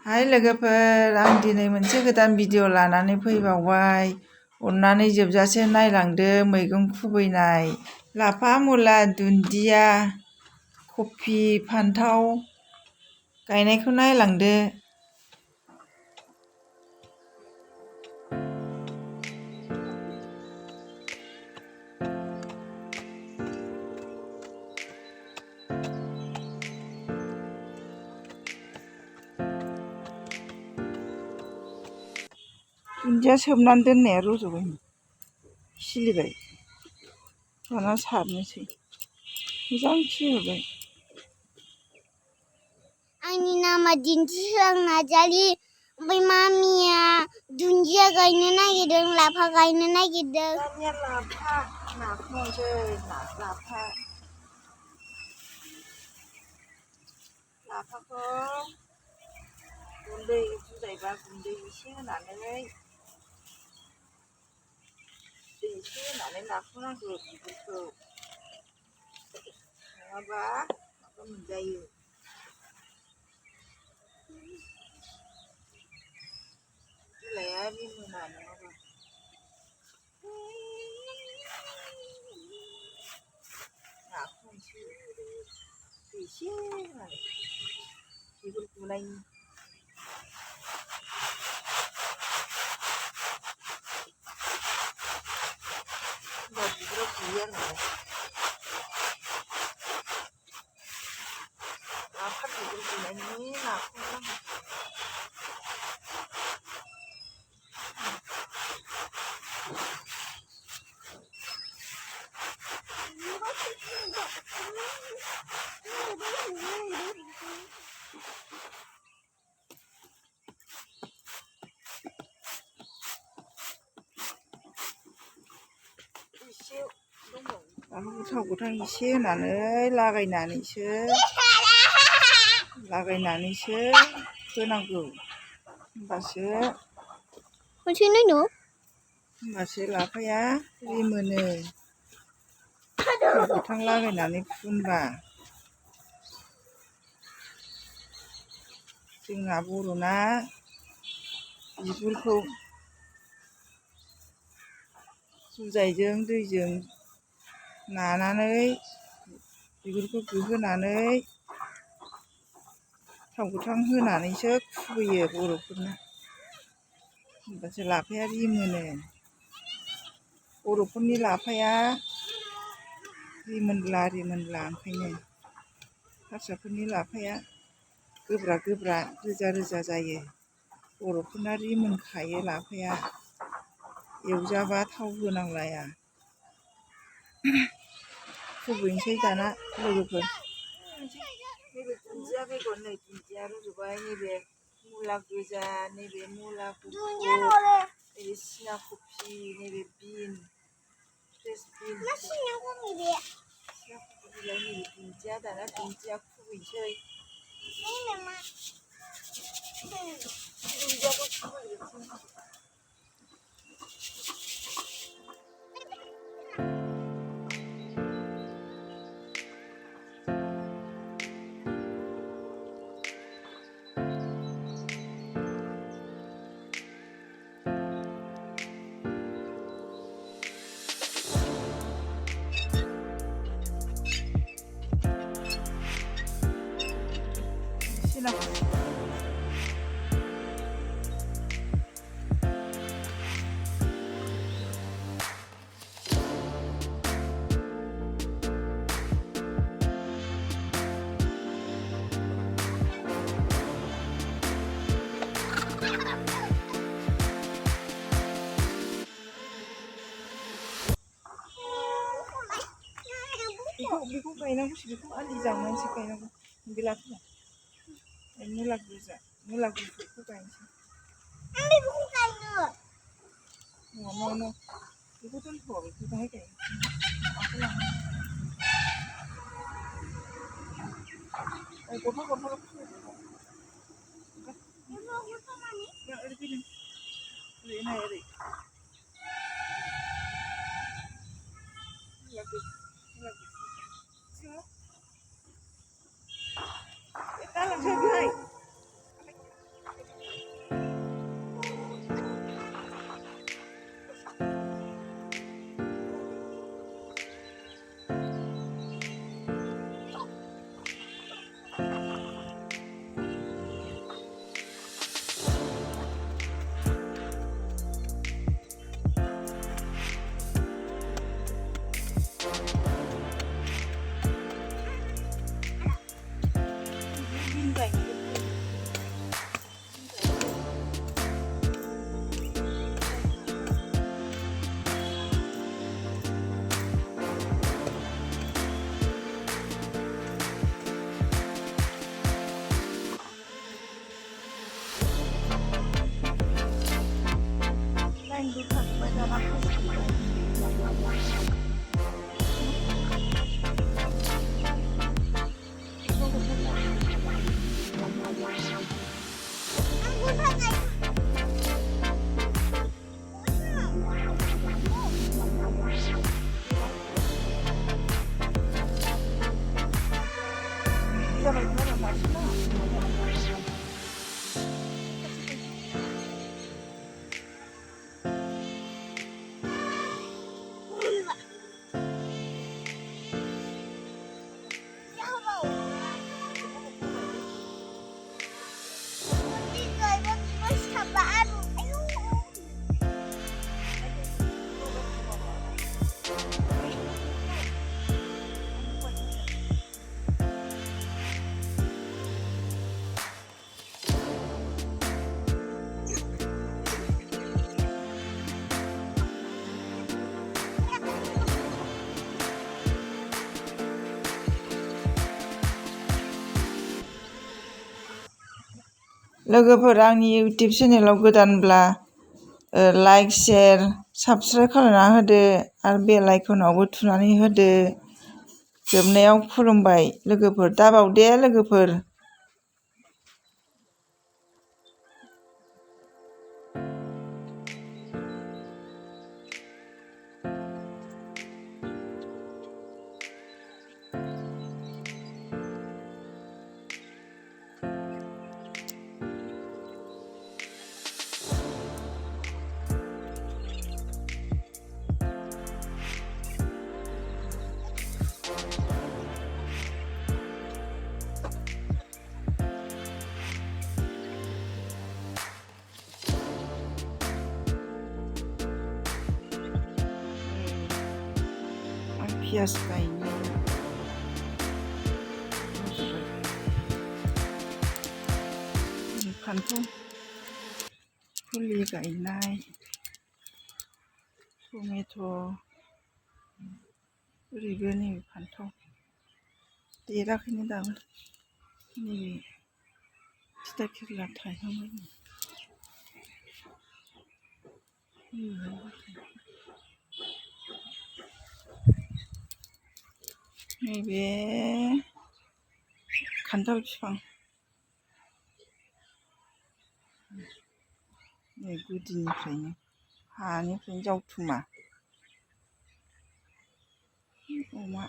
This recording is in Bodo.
हाय लोगोफोर, आं दिनै मोनसे गोदान भिडिअ लानानै फैबावबाय। अननानै जोबजासे नायलांदो। मैगं खुबैनाय, लाफा, मुला, दुन्दिया, कफि, फान्थाव गायनायखौ नायलांदो। दुन्दिया सोमनानै दोननाया रज'बाय, खिलिबाय। दाना सारनोसै, मोजां खिलिहरबाय। आंनि नामा दिन्थिस्रां नार्जारि। ओमफ्राय मामिया दुन्दिया गायनो नागिरदों, लाफा गायनो नागिरदों। दानिया लाफा नाखौसै लाफाखौ गुन्दै बुजायबा गुन्दै एसे होनानै नाखौनांगौ बिगुरखौ, नङाबा माबा मोनजायो। बिलाइआ रिमोना नङाबा। नाखौ एसे होनानै बिगुर गुनायनि। होमबा बिगुरा गुयो आरो लाफा बिगुर गुनायनि नाखौ नांगौ। थाव गोथां एसे होनानै लागायनानैसो होनांगौ। होमबासो लाफाया रिमोनो। थाव गोथां लागायनानै फुनबा। जोंना बर'ना बिगुरखौ जुजाइजों दैजों नानानै बिगुरखौ गुहोनानै थाव गोथां होनानैसो खुबैयो बर'फोरना। होमबासो लाफाया रिमोनो। बर'फोरनि लाफाया रिमोनला ओंखायनो। हारसाफोरनि लाफाया गोब्रा रोजा जायो। बर'फोरना रिमोनखायो लाफाया, एवजाबा थाव होनांलाया। खुबैनोसै दाना लोगोफोर। नैबे दुन्दिया बेगर, नै दुन्दिया रज'बाय। नैबे मुला गोजा, नैबे मुला गुफुर, नैबे सिना कफि, नैबे बिन, फ्रेस बिन। सिना कफि बिलाइ, नैबे दुन्दिया। दाना दुन्दिया खुबैनोसै। दुन्दियाखौ खुबैग्रोनोसै। बेखौ गायनांगौसो, बेखौ आलि जावनानैसो गायनांगौ। बे लाफाया मुला गोजा, मुला गुफुरखौ गायनोसै। न' बेखौ दोनथ', बेखौ दाहाय गायनोसै। गरफा गरफाल' खुबैदो। ओरै फैदो, ओरै नाय, ओरै। जाबाय दाना जाबाय दाना मासिना लोगोफोर आंनि इउटिउब चेनेलाव गोदानब्ला लाइक शेयार साबस्क्राइब खालामना होदो आरो बेल आइकनावबो थुनानै होदो जोबनायाव खुलुमबाय लोगोफोर दाबावदे लोगोफोर पियास गायनो फान्थाव फुलि गायनाय टमेट' ओरैबो नैबे फान्थाव देराखैनो दाबो नैबे थिथा केरेला थायहांबाय नैबे खान्थाल बिफां नै गुदिनिफ्रायनो हानिफ्रायनो जावथुमा अमा